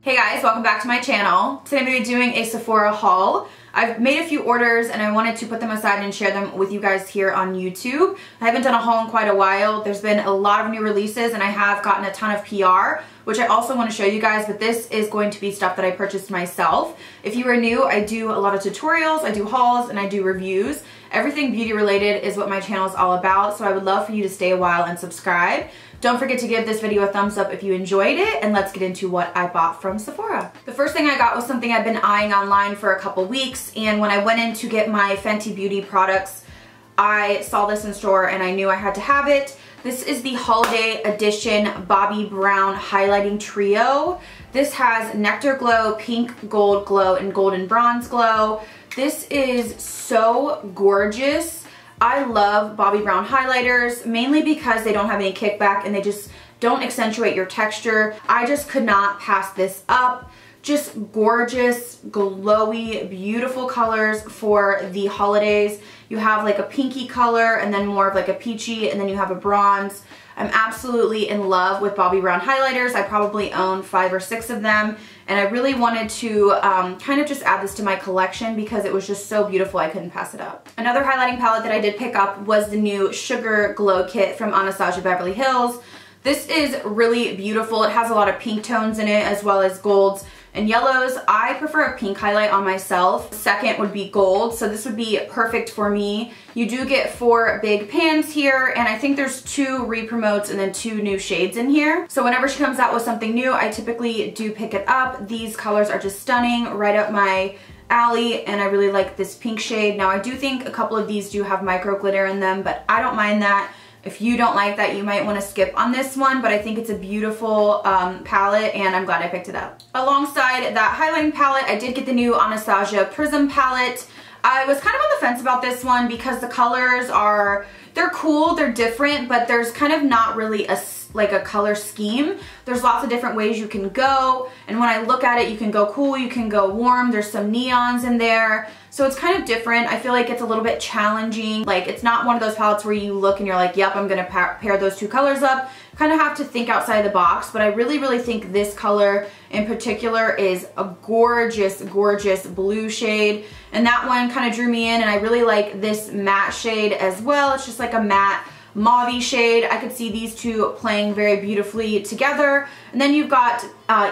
Hey guys, welcome back to my channel. Today I'm going to be doing a Sephora haul. I've made a few orders and I wanted to put them aside and share them with you guys here on YouTube. I haven't done a haul in quite a while. There's been a lot of new releases and I have gotten a ton of PR, which I also want to show you guys, but this is going to be stuff that I purchased myself. If you are new, I do a lot of tutorials, I do hauls, and I do reviews. Everything beauty related is what my channel is all about, so I would love for you to stay a while and subscribe. Don't forget to give this video a thumbs up if you enjoyed it, and let's get into what I bought from Sephora. The first thing I got was something I've been eyeing online for a couple weeks, and when I went in to get my Fenty Beauty products, I saw this in store and I knew I had to have it. This is the Holiday Edition Bobbi Brown Highlighting Trio. This has Nectar Glow, Pink Gold Glow, and Golden Bronze Glow. This is so gorgeous. I love Bobbi Brown highlighters, mainly because they don't have any kickback and they just don't accentuate your texture. I just could not pass this up. Just gorgeous, glowy, beautiful colors for the holidays. You have like a pinky color and then more of like a peachy, and then you have a bronze. I'm absolutely in love with Bobbi Brown highlighters. I probably own 5 or 6 of them, and I really wanted to kind of just add this to my collection because it was just so beautiful I couldn't pass it up. Another highlighting palette that I did pick up was the new Sugar Glow Kit from Anastasia Beverly Hills. This is really beautiful. It has a lot of pink tones in it as well as golds and yellows. I prefer a pink highlight on myself. Second would be gold, so this would be perfect for me. You do get 4 big pans here, and I think there's 2 re-promotes and then 2 new shades in here. So whenever she comes out with something new, I typically do pick it up. These colors are just stunning, right up my alley, and I really like this pink shade. Now I do think a couple of these do have micro glitter in them, but I don't mind that. If you don't like that, you might want to skip on this one, but I think it's a beautiful palette, and I'm glad I picked it up. Alongside that highlighting palette, I did get the new Anastasia Prism palette. I was kind of on the fence about this one because the colors they're cool, they're different, but there's kind of not really a color scheme. There's lots of different ways you can go, and when I look at it, you can go cool, you can go warm, there's some neons in there, so it's kind of different. I feel like it's a little bit challenging. Like, it's not one of those palettes where you look and you're like, yep, I'm gonna pair those 2 colors up. Kind of have to think outside the box, but I really think this color in particular is a gorgeous, gorgeous blue shade, and that one kind of drew me in, and I really like this matte shade as well. It's just like a matte mauve shade. I could see these 2 playing very beautifully together. And then you've got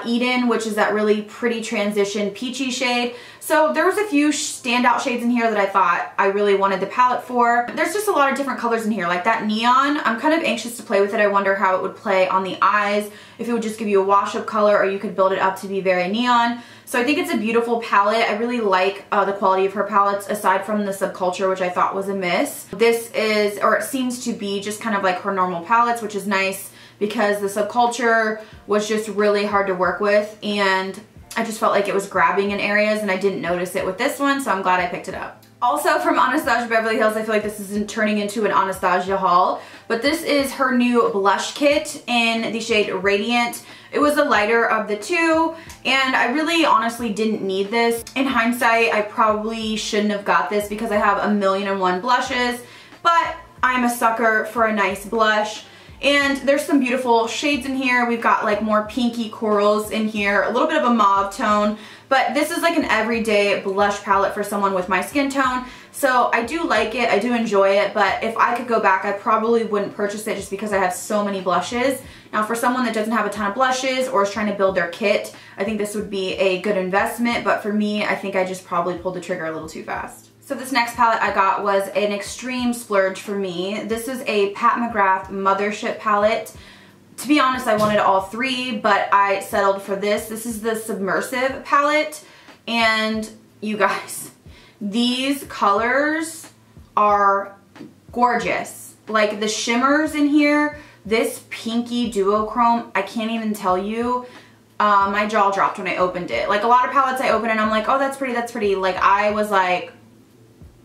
Eden, which is that really pretty transition peachy shade. So there was a few standout shades in here that I thought I really wanted the palette for. There's just a lot of different colors in here, like that neon. I'm kind of anxious to play with it. I wonder how it would play on the eyes, if it would just give you a wash of color, or you could build it up to be very neon. So I think it's a beautiful palette. I really like the quality of her palettes, aside from the Subculture, which I thought was a miss. This is, or it seems to be, just kind of like her normal palettes, which is nice because the Subculture was just really hard to work with, and I just felt like it was grabbing in areas, and I didn't notice it with this one, so I'm glad I picked it up. Also from Anastasia Beverly Hills, I feel like this isn't turning into an Anastasia haul, but this is her new blush kit in the shade Radiant. It was the lighter of the 2, and I really honestly didn't need this. In hindsight, I probably shouldn't have got this because I have 1,000,001 blushes, but I'm a sucker for a nice blush. And there's some beautiful shades in here. We've got like more pinky corals in here, a little bit of a mauve tone, but this is like an everyday blush palette for someone with my skin tone. So I do like it, I do enjoy it, but if I could go back, I probably wouldn't purchase it just because I have so many blushes. Now for someone that doesn't have a ton of blushes or is trying to build their kit, I think this would be a good investment, but for me, I think I just probably pulled the trigger a little too fast. So this next palette I got was an extreme splurge for me. This is a Pat McGrath Mothership palette. To be honest, I wanted all 3, but I settled for this. This is the Submersive palette, and you guys, these colors are gorgeous. Like the shimmers in here, this pinky duochrome, I can't even tell you. My jaw dropped when I opened it. Like a lot of palettes I open and I'm like, oh, that's pretty, that's pretty. Like I was like,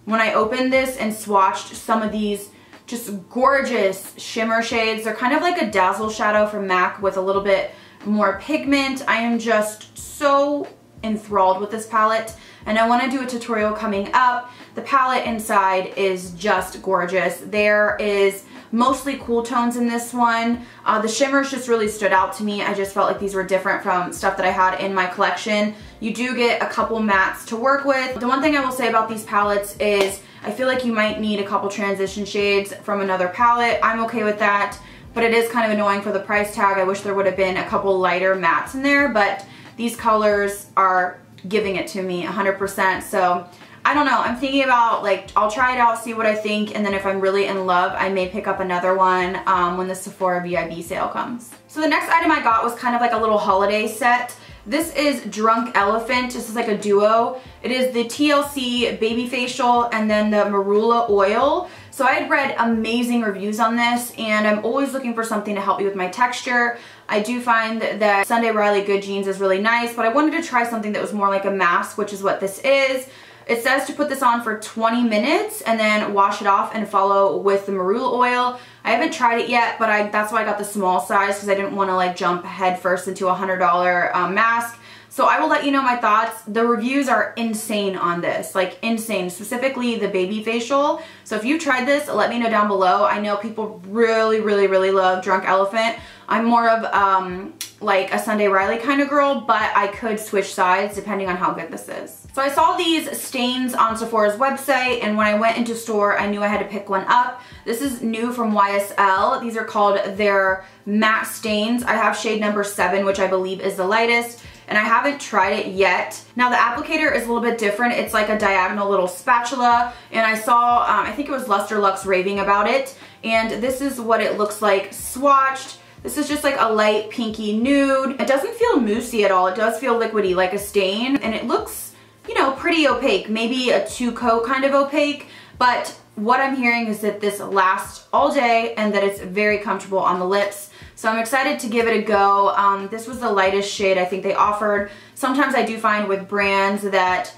when I opened this and swatched some of these just gorgeous shimmer shades, they're kind of like a Dazzle shadow from MAC with a little bit more pigment. I am just so enthralled with this palette. and I want to do a tutorial coming up. The palette inside is just gorgeous. There is mostly cool tones in this one. The shimmers just really stood out to me. I just felt like these were different from stuff that I had in my collection. You do get a couple mattes to work with. The one thing I will say about these palettes is I feel like you might need a couple transition shades from another palette. I'm okay with that, but it is kind of annoying for the price tag. I wish there would have been a couple lighter mattes in there, but these colors are giving it to me 100%. So I don't know, I'm thinking about, like, I'll try it out, see what I think, and then if I'm really in love, I may pick up another one when the Sephora VIB sale comes. So the next item I got was kind of like a little holiday set. This is Drunk Elephant. This is like a duo. It is the TLC Baby Facial and then the Marula Oil. So I had read amazing reviews on this, and I'm always looking for something to help me with my texture. I do find that Sunday Riley Good Jeans is really nice, but I wanted to try something that was more like a mask, which is what this is. It says to put this on for 20 minutes and then wash it off and follow with the Marula Oil. I haven't tried it yet, but that's why I got the small size, because I didn't want to like jump head first into a $100 mask. So I will let you know my thoughts. The reviews are insane on this, like insane, specifically the baby facial. So if you tried this, let me know down below. I know people really, really, really love Drunk Elephant. I'm more of like a Sunday Riley kind of girl, but I could switch sides depending on how good this is. So I saw these stains on Sephora's website, and when I went into store, I knew I had to pick one up. This is new from YSL. These are called their matte stains. I have shade number 7, which I believe is the lightest, and I haven't tried it yet. Now the applicator is a little bit different. It's like a diagonal little spatula, and I saw, I think it was Luster Lux raving about it, and this is what it looks like swatched. This is just like a light pinky nude. It doesn't feel moussey at all. It does feel liquidy like a stain, and it looks, you know, pretty opaque, maybe a 2-coat kind of opaque, but what I'm hearing is that this lasts all day and that it's very comfortable on the lips. So I'm excited to give it a go. This was the lightest shade I think they offered. Sometimes I do find with brands that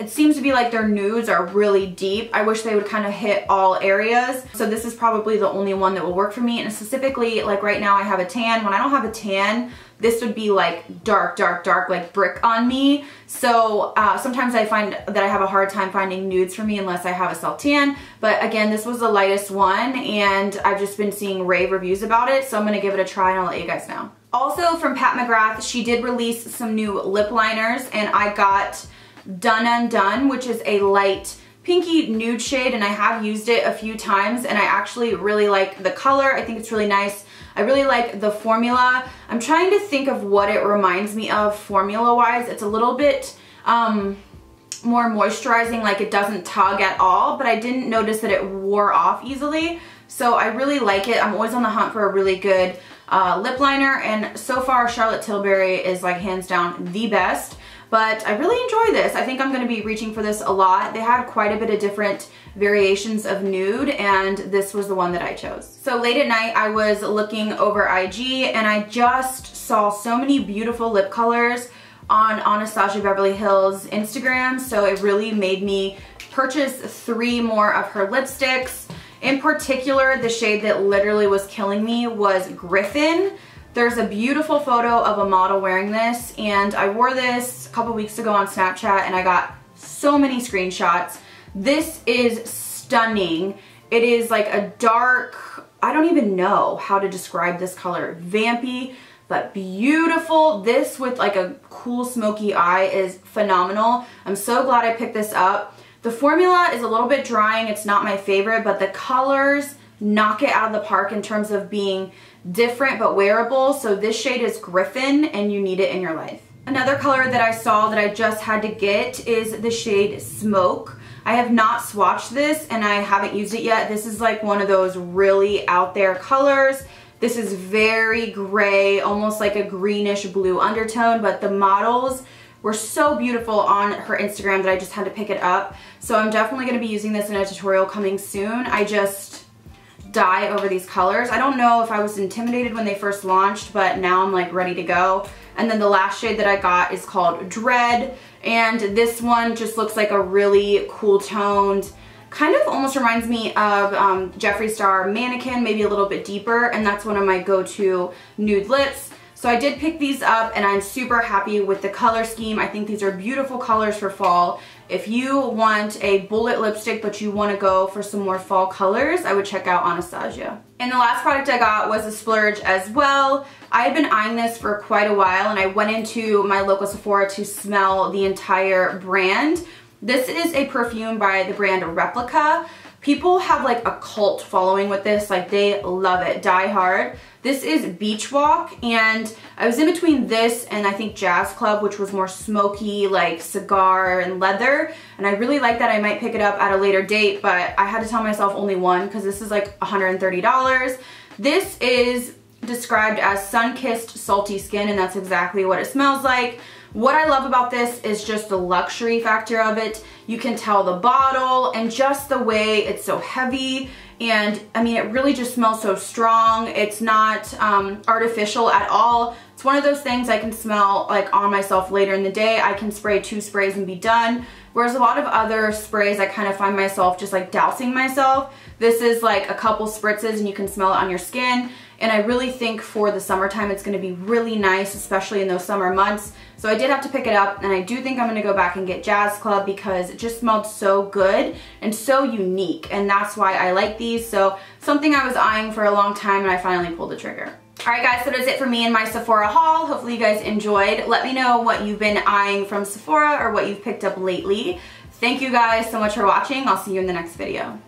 it seems to be like their nudes are really deep. I wish they would kind of hit all areas. So this is probably the only one that will work for me. And specifically, like right now I have a tan. When I don't have a tan, this would be like dark, dark, dark, like brick on me. So sometimes I find that I have a hard time finding nudes for me unless I have a self tan. But again, this was the lightest one, and I've just been seeing rave reviews about it. So I'm gonna give it a try and I'll let you guys know. Also from Pat McGrath, she did release some new lip liners, and I got Done Undone, which is a light pinky nude shade, and I have used it a few times, and I actually really like the color. I think it's really nice. I really like the formula. I'm trying to think of what it reminds me of formula-wise. It's a little bit more moisturizing, like it doesn't tug at all, but I didn't notice that it wore off easily. So I really like it. I'm always on the hunt for a really good lip liner, and so far Charlotte Tilbury is like hands down the best. But I really enjoy this. I think I'm going to be reaching for this a lot. They had quite a bit of different variations of nude, and this was the one that I chose. So late at night I was looking over IG, and I just saw so many beautiful lip colors on Anastasia Beverly Hills Instagram, so it really made me purchase 3 more of her lipsticks. In particular, the shade that literally was killing me was Griffin. There's a beautiful photo of a model wearing this, and I wore this a couple weeks ago on Snapchat, and I got so many screenshots. This is stunning. It is like a dark, I don't even know how to describe this color. Vampy, but beautiful. This with like a cool smoky eye is phenomenal. I'm so glad I picked this up. The formula is a little bit drying. It's not my favorite, but the colors knock it out of the park in terms of being different but wearable. So this shade is Griffin, and you need it in your life. Another color that I saw that I just had to get is the shade Smoke. I have not swatched this, and I haven't used it yet. This is like one of those really out there colors. This is very gray, almost like a greenish blue undertone, but the models were so beautiful on her Instagram that I just had to pick it up. So I'm definitely going to be using this in a tutorial coming soon. I just die over these colors. I don't know if I was intimidated when they first launched, but now I'm like ready to go. And then the last shade that I got is called Dread, and this one just looks like a really cool toned, kind of almost reminds me of Jeffree Star Mannequin, maybe a little bit deeper, and that's one of my go-to nude lips. So I did pick these up and I'm super happy with the color scheme. I think these are beautiful colors for fall. If you want a bullet lipstick but you want to go for some more fall colors, I would check out Anastasia. And the last product I got was a splurge as well. I had been eyeing this for quite a while and I went into my local Sephora to smell the entire brand. This is a perfume by the brand Replica. People have like a cult following with this, like they love it, die hard. This is Beach Walk, and I was in between this and I think Jazz Club, which was more smoky, like cigar and leather, and I really like that. I might pick it up at a later date, but I had to tell myself only one because this is like $130. This is described as sun-kissed salty skin, and that's exactly what it smells like. What I love about this is just the luxury factor of it. You can tell the bottle and just the way it's so heavy, and I mean it really just smells so strong. It's not artificial at all. It's one of those things I can smell like on myself later in the day. I can spray 2 sprays and be done. Whereas a lot of other sprays I kind of find myself just like dousing myself. This is like a couple spritzes and you can smell it on your skin. And I really think for the summertime it's going to be really nice, especially in those summer months. So I did have to pick it up, and I do think I'm going to go back and get Jazz Club because it just smelled so good and so unique, and that's why I like these. So something I was eyeing for a long time and I finally pulled the trigger. Alright guys, so that's it for me and my Sephora haul. Hopefully you guys enjoyed. Let me know what you've been eyeing from Sephora or what you've picked up lately. Thank you guys so much for watching. I'll see you in the next video.